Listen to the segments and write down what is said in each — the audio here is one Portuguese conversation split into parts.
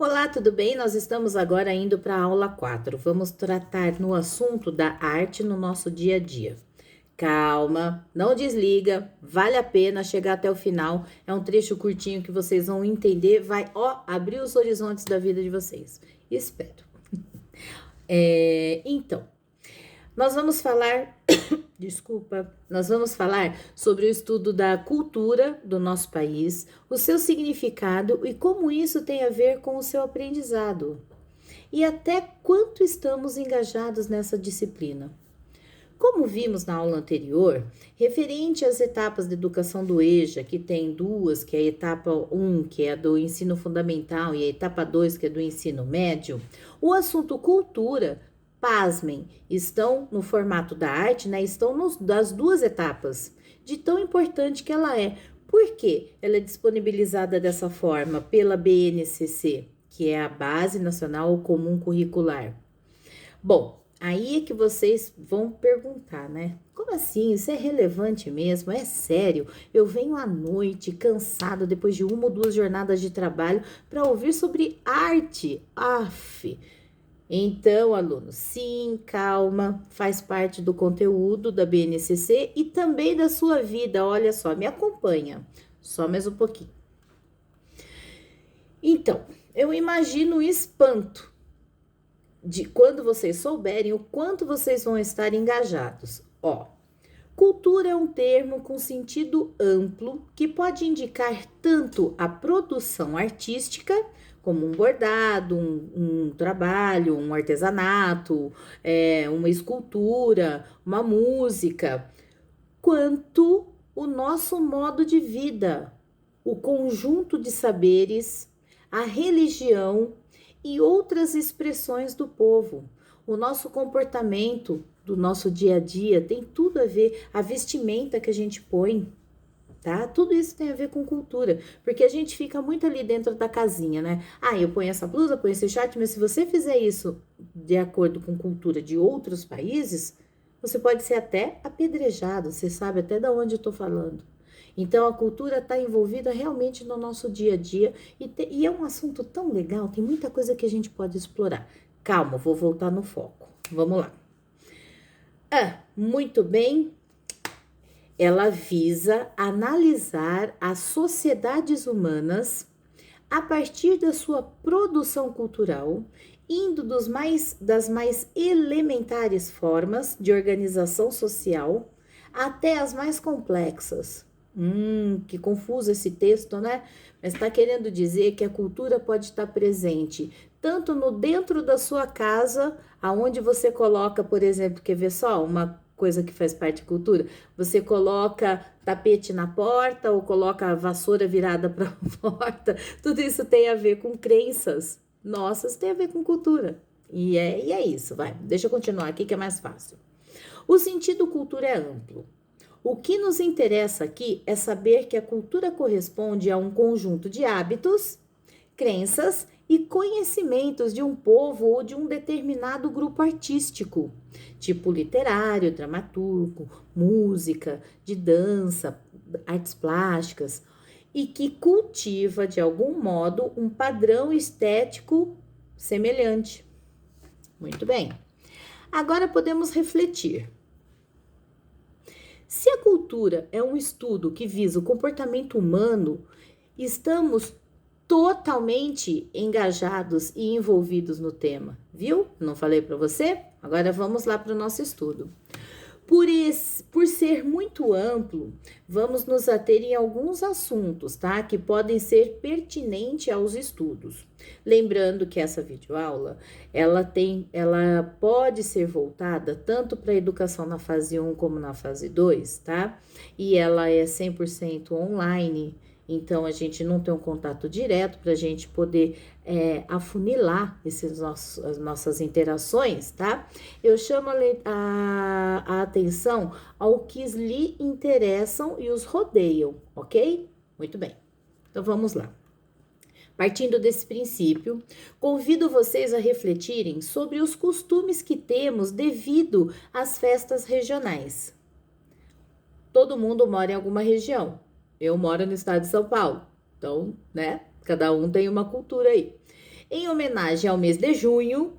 Olá, tudo bem? Nós estamos agora indo para a aula 4. Vamos tratar no assunto da arte no nosso dia a dia. Calma, não desliga, vale a pena chegar até o final. É um trecho curtinho que vocês vão entender, vai, abrir os horizontes da vida de vocês. Espero. Então, nós vamos falar, desculpa, nós vamos falar sobre o estudo da cultura do nosso país, o seu significado e como isso tem a ver com o seu aprendizado. E até quanto estamos engajados nessa disciplina. Como vimos na aula anterior, referente às etapas de educação do EJA, que tem duas, que é a etapa 1, que é a do ensino fundamental, e a etapa 2, que é do ensino médio, o assunto cultura, pasmem, estão no formato da arte, né? Estão das duas etapas, de tão importante que ela é. Por que ela é disponibilizada dessa forma pela BNCC, que é a Base Nacional Comum Curricular? Bom, aí é que vocês vão perguntar, né? Como assim? Isso é relevante mesmo? É sério? Eu venho à noite, cansado, depois de uma ou duas jornadas de trabalho, para ouvir sobre arte. Aff! Então, aluno, sim, calma, faz parte do conteúdo da BNCC e também da sua vida. Olha só, me acompanha, só mais um pouquinho. Então, eu imagino o espanto de quando vocês souberem o quanto vocês vão estar engajados. Cultura é um termo com sentido amplo que pode indicar tanto a produção artística, como um bordado, um trabalho, um artesanato, uma escultura, uma música, quanto o nosso modo de vida, o conjunto de saberes, a religião e outras expressões do povo. O nosso comportamento do nosso dia a dia tem tudo a ver, a vestimenta que a gente põe, tá? Tudo isso tem a ver com cultura, porque a gente fica muito ali dentro da casinha, né? Eu ponho essa blusa, ponho esse short, mas se você fizer isso de acordo com cultura de outros países, você pode ser até apedrejado, você sabe até de onde eu tô falando. Então, a cultura está envolvida realmente no nosso dia a dia e é um assunto tão legal, tem muita coisa que a gente pode explorar. Calma, vou voltar no foco. Vamos lá. Muito bem. Ela visa analisar as sociedades humanas a partir da sua produção cultural, indo das mais elementares formas de organização social até as mais complexas. Que confuso esse texto, né? Mas está querendo dizer que a cultura pode estar presente tanto no dentro da sua casa, aonde você coloca, por exemplo, quer ver só uma coisa que faz parte da cultura? Você coloca tapete na porta ou coloca a vassoura virada para a porta. Tudo isso tem a ver com crenças nossas, tem a ver com cultura. E é isso, vai. Deixa eu continuar aqui que é mais fácil. O sentido cultura é amplo. O que nos interessa aqui é saber que a cultura corresponde a um conjunto de hábitos, crenças e conhecimentos de um povo ou de um determinado grupo artístico, tipo literário, dramaturgo, música, de dança, artes plásticas, e que cultiva de algum modo um padrão estético semelhante. Muito bem. Agora podemos refletir. Se a cultura é um estudo que visa o comportamento humano, estamos totalmente engajados e envolvidos no tema, viu? Não falei para você? Agora vamos lá para o nosso estudo. Por ser muito amplo, vamos nos ater em alguns assuntos, tá? Que podem ser pertinentes aos estudos. Lembrando que essa videoaula, ela pode ser voltada tanto para a educação na fase 1 como na fase 2, tá? E ela é 100% online. Então, a gente não tem um contato direto para a gente poder afunilar as nossas interações, tá? Eu chamo a atenção ao que lhe interessam e os rodeiam, ok? Muito bem. Então, vamos lá. Partindo desse princípio, convido vocês a refletirem sobre os costumes que temos devido às festas regionais. Todo mundo mora em alguma região. Eu moro no estado de São Paulo, então, né? Cada um tem uma cultura aí. Em homenagem ao mês de junho,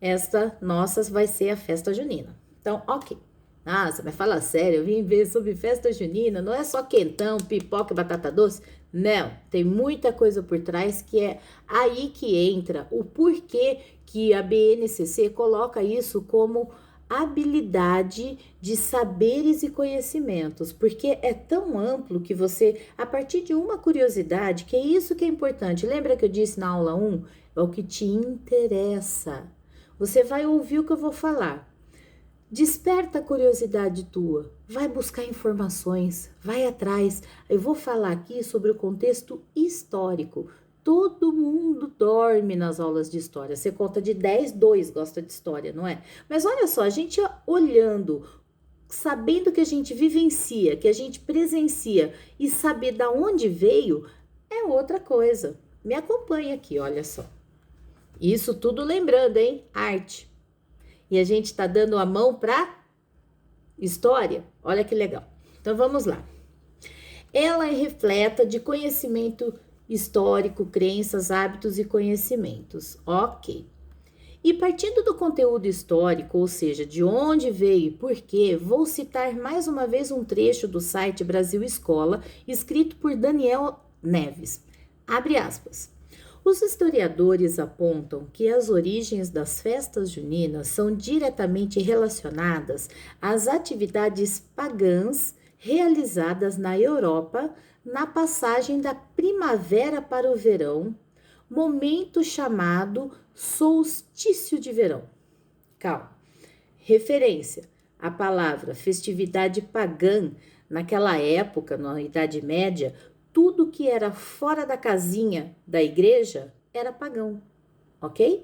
esta nossa vai ser a festa junina. Então, ok. Ah, você vai falar sério, eu vim ver sobre festa junina, não é só quentão, pipoca e batata doce? Não, tem muita coisa por trás que é aí que entra o porquê que a BNCC coloca isso como habilidade de saberes e conhecimentos, porque é tão amplo que você, a partir de uma curiosidade, que é isso que é importante, lembra que eu disse na aula 1? É o que te interessa. Você vai ouvir o que eu vou falar. Desperta a curiosidade tua, vai buscar informações, vai atrás. Eu vou falar aqui sobre o contexto histórico. Todo mundo dorme nas aulas de história. Você conta de 10, 2 gosta de história, não é? Mas olha só, a gente olhando, sabendo que a gente vivencia, que a gente presencia e saber da onde veio, é outra coisa. Me acompanha aqui, olha só. Isso tudo lembrando, hein? Arte. E a gente tá dando a mão para história. Olha que legal. Então vamos lá. Ela é repleta de conhecimento histórico, crenças, hábitos e conhecimentos. Ok. E partindo do conteúdo histórico, ou seja, de onde veio e por quê, vou citar mais uma vez um trecho do site Brasil Escola, escrito por Daniel Neves. Abre aspas. Os historiadores apontam que as origens das festas juninas são diretamente relacionadas às atividades pagãs realizadas na Europa na passagem da primavera para o verão, momento chamado solstício de verão. Calma. Referência: a palavra festividade pagã, naquela época, na Idade Média, tudo que era fora da casinha da igreja era pagão, ok?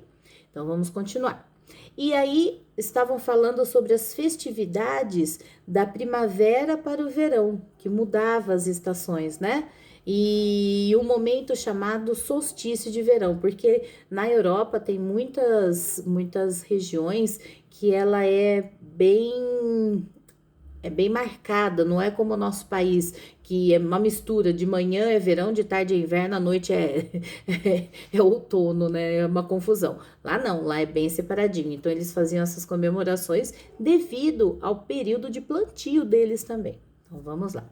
Então vamos continuar. E aí estavam falando sobre as festividades da primavera para o verão, que mudava as estações, né? E o momento chamado solstício de verão, porque na Europa tem muitas regiões que ela é bem marcada, não é como o nosso país, que é uma mistura, de manhã é verão, de tarde é inverno, à noite é outono, né? É uma confusão. Lá não, lá é bem separadinho. Então eles faziam essas comemorações devido ao período de plantio deles também. Então vamos lá.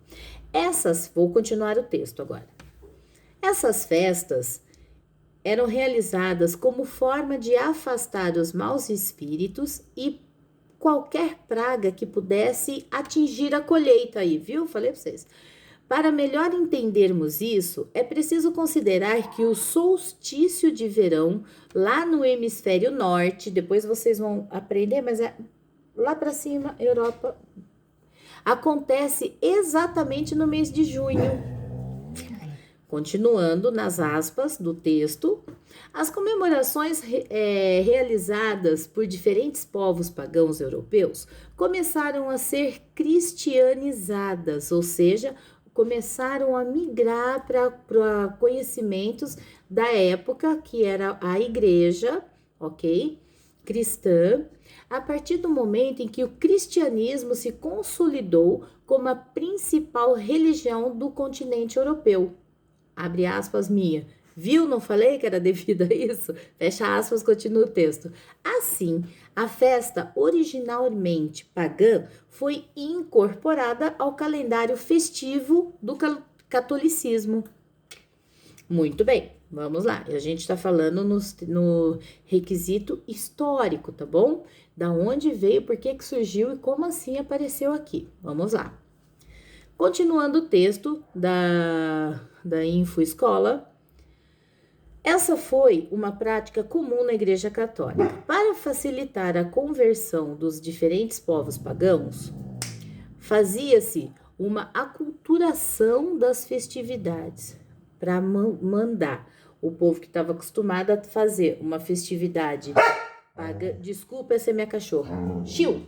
Vou continuar o texto agora. Essas festas eram realizadas como forma de afastar os maus espíritos e qualquer praga que pudesse atingir a colheita aí, viu? Falei para vocês. Para melhor entendermos isso, é preciso considerar que o solstício de verão, lá no hemisfério norte, depois vocês vão aprender, mas é lá para cima, Europa, acontece exatamente no mês de junho. Continuando nas aspas do texto, as comemorações realizadas por diferentes povos pagãos europeus começaram a ser cristianizadas, ou seja, começaram a migrar para conhecimentos da época, que era a igreja, ok? Cristã, a partir do momento em que o cristianismo se consolidou como a principal religião do continente europeu. Abre aspas, minha. Viu? Não falei que era devido a isso? Fecha aspas, continua o texto. Assim, a festa originalmente pagã foi incorporada ao calendário festivo do catolicismo. Muito bem, vamos lá. A gente está falando no requisito histórico, tá bom? Da onde veio, por que surgiu e como assim apareceu aqui. Vamos lá. Continuando o texto da Info Escola, essa foi uma prática comum na Igreja Católica. Para facilitar a conversão dos diferentes povos pagãos, fazia-se uma aculturação das festividades para mandar o povo que estava acostumado a fazer uma festividade pagã. Desculpa, essa é minha cachorra. Chiu!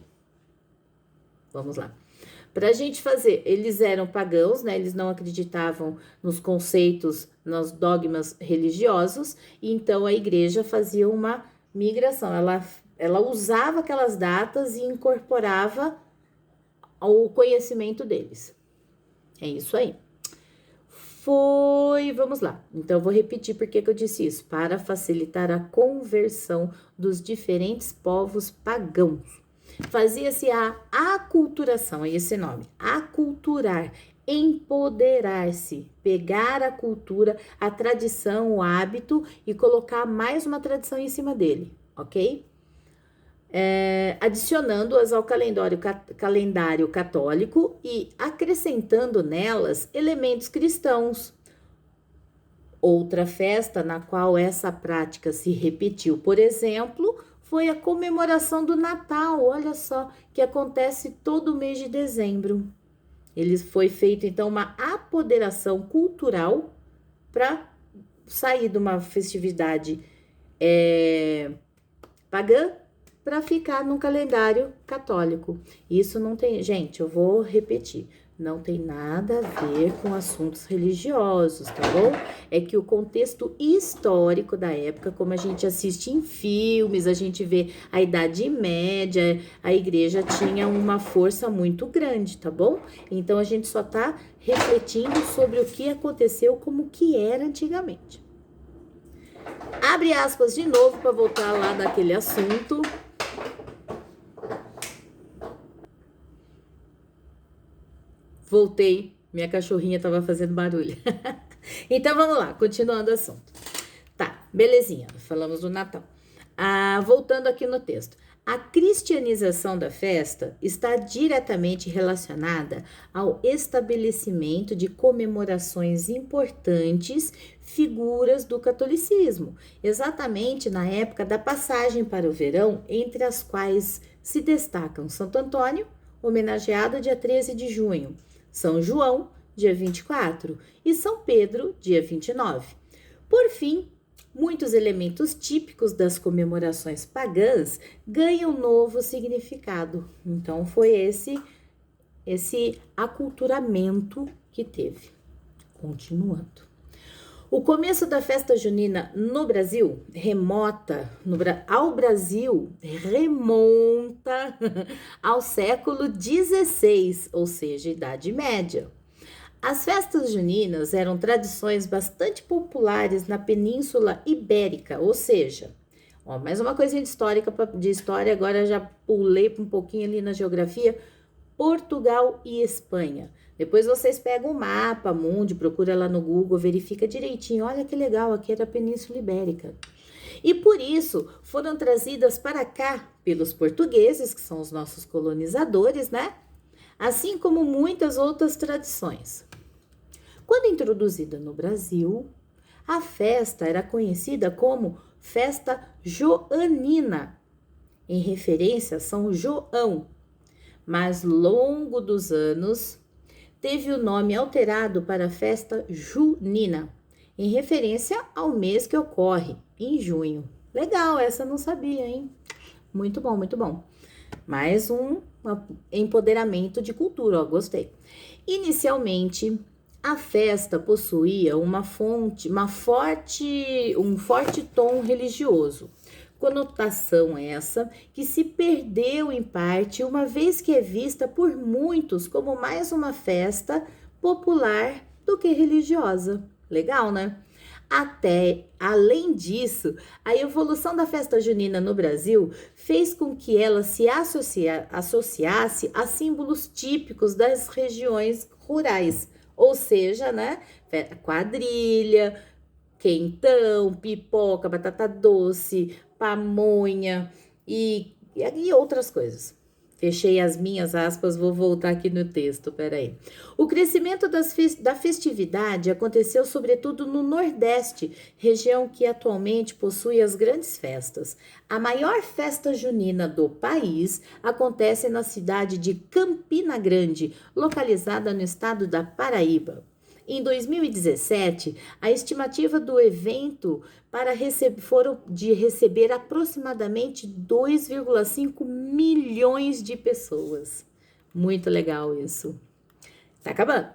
Vamos lá. Para a gente fazer, eles eram pagãos, né? Eles não acreditavam nos conceitos, nos dogmas religiosos, e então a igreja fazia uma migração. Ela usava aquelas datas e incorporava o conhecimento deles. É isso aí. Vamos lá. Então, eu vou repetir por que eu disse isso. Para facilitar a conversão dos diferentes povos pagãos. Fazia-se a aculturação, é esse nome. Aculturar, empoderar-se, pegar a cultura, a tradição, o hábito e colocar mais uma tradição em cima dele, ok? Adicionando-as ao calendário católico e acrescentando nelas elementos cristãos. Outra festa na qual essa prática se repetiu, por exemplo, foi a comemoração do Natal, olha só, que acontece todo mês de dezembro. Foi feito então uma apoderação cultural para sair de uma festividade pagã para ficar no calendário católico. Isso não tem, gente, eu vou repetir, não tem nada a ver com assuntos religiosos, tá bom? É que o contexto histórico da época, como a gente assiste em filmes, a gente vê a Idade Média, a igreja tinha uma força muito grande, tá bom? Então a gente só tá refletindo sobre o que aconteceu, como que era antigamente. Abre aspas de novo para voltar lá daquele assunto. Voltei, minha cachorrinha estava fazendo barulho. Então, vamos lá, continuando o assunto. Tá, belezinha, falamos do Natal. Voltando aqui no texto. A cristianização da festa está diretamente relacionada ao estabelecimento de comemorações importantes, figuras do catolicismo, exatamente na época da passagem para o verão, entre as quais se destacam Santo Antônio, homenageado dia 13 de junho, São João, dia 24, e São Pedro, dia 29. Por fim, muitos elementos típicos das comemorações pagãs ganham novo significado. Então, foi esse aculturamento que teve. Continuando. O começo da festa junina no Brasil remonta ao século XVI, ou seja, Idade Média. As festas juninas eram tradições bastante populares na Península Ibérica, ou seja, mais uma coisinha de história, agora já pulei um pouquinho ali na geografia, Portugal e Espanha. Depois vocês pegam o mapa mundi, procura lá no Google, verifica direitinho. Olha que legal, aqui era a Península Ibérica. E por isso foram trazidas para cá pelos portugueses, que são os nossos colonizadores, né? Assim como muitas outras tradições. Quando introduzida no Brasil, a festa era conhecida como Festa Joanina, em referência a São João. Mas, ao longo dos anos, teve o nome alterado para Festa Junina, em referência ao mês que ocorre, em junho. Legal, essa eu não sabia, hein? Muito bom, muito bom. Mais um empoderamento de cultura, ó, gostei. Inicialmente, a festa possuía um forte tom religioso. Conotação essa que se perdeu em parte, uma vez que é vista por muitos como mais uma festa popular do que religiosa. Legal, né? Até, além disso, a evolução da festa junina no Brasil fez com que ela se associasse a símbolos típicos das regiões rurais, ou seja, né, quadrilha, quentão, pipoca, batata doce, pamonha e outras coisas. Fechei as minhas aspas, vou voltar aqui no texto, peraí. O crescimento da festividade aconteceu sobretudo no Nordeste, região que atualmente possui as grandes festas. A maior festa junina do país acontece na cidade de Campina Grande, localizada no estado da Paraíba. Em 2017, a estimativa do evento foram de receber aproximadamente 2,5 milhões de pessoas. Muito legal isso. Tá acabando.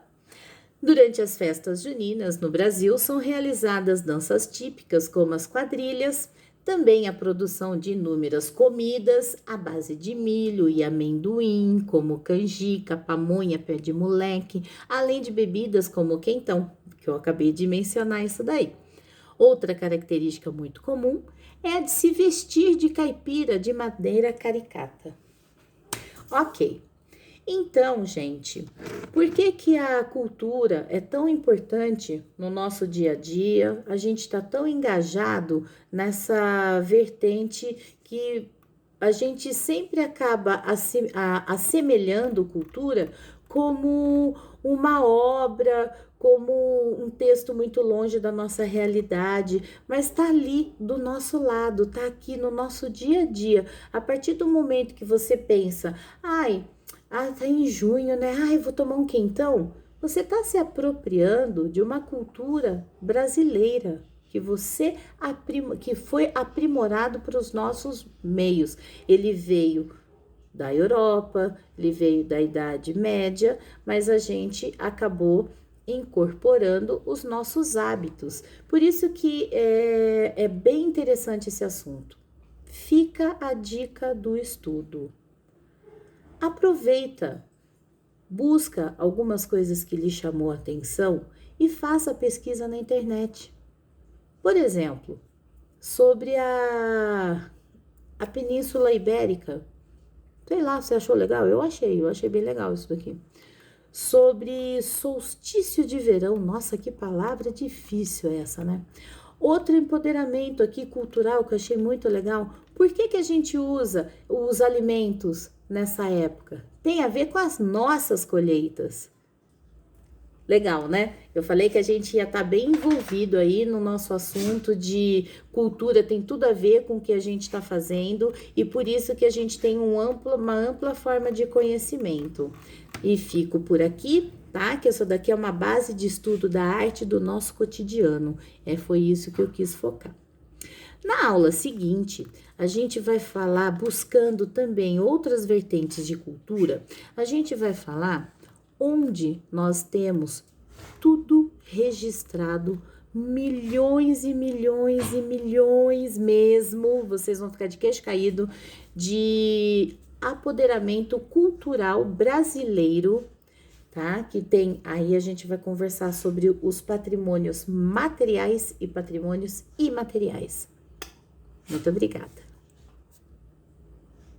Durante as festas juninas no Brasil, são realizadas danças típicas como as quadrilhas, também a produção de inúmeras comidas à base de milho e amendoim, como canjica, pamonha, pé de moleque, além de bebidas como quentão, que eu acabei de mencionar isso daí. Outra característica muito comum é a de se vestir de caipira de maneira caricata. Ok. Então, gente, por que que a cultura é tão importante no nosso dia a dia? A gente está tão engajado nessa vertente que a gente sempre acaba assemelhando cultura como uma obra, como um texto muito longe da nossa realidade, mas está ali do nosso lado, está aqui no nosso dia a dia. A partir do momento que você pensa, ai, tá em junho, né? Ai, vou tomar um quentão. Você está se apropriando de uma cultura brasileira que foi aprimorado para os nossos meios. Ele veio da Europa, ele veio da Idade Média, mas a gente acabou incorporando os nossos hábitos. Por isso que é bem interessante esse assunto. Fica a dica do estudo. Aproveita, busca algumas coisas que lhe chamou a atenção e faça pesquisa na internet. Por exemplo, sobre a Península Ibérica. Sei lá, você achou legal? Eu achei bem legal isso daqui. Sobre solstício de verão. Nossa, que palavra difícil essa, né? Outro empoderamento aqui cultural que eu achei muito legal. Por que que a gente usa os alimentos nessa época? Tem a ver com as nossas colheitas. Legal, né? Eu falei que a gente ia estar bem envolvido aí no nosso assunto de cultura, tem tudo a ver com o que a gente está fazendo e por isso que a gente tem uma ampla forma de conhecimento. E fico por aqui, tá? Que isso daqui é uma base de estudo da arte do nosso cotidiano. Foi isso que eu quis focar. Na aula seguinte, a gente vai falar, buscando também outras vertentes de cultura, a gente vai falar onde nós temos tudo registrado, milhões e milhões e milhões mesmo, vocês vão ficar de queixo caído, de apoderamento cultural brasileiro, tá? Que tem, aí a gente vai conversar sobre os patrimônios materiais e patrimônios imateriais. Muito obrigada.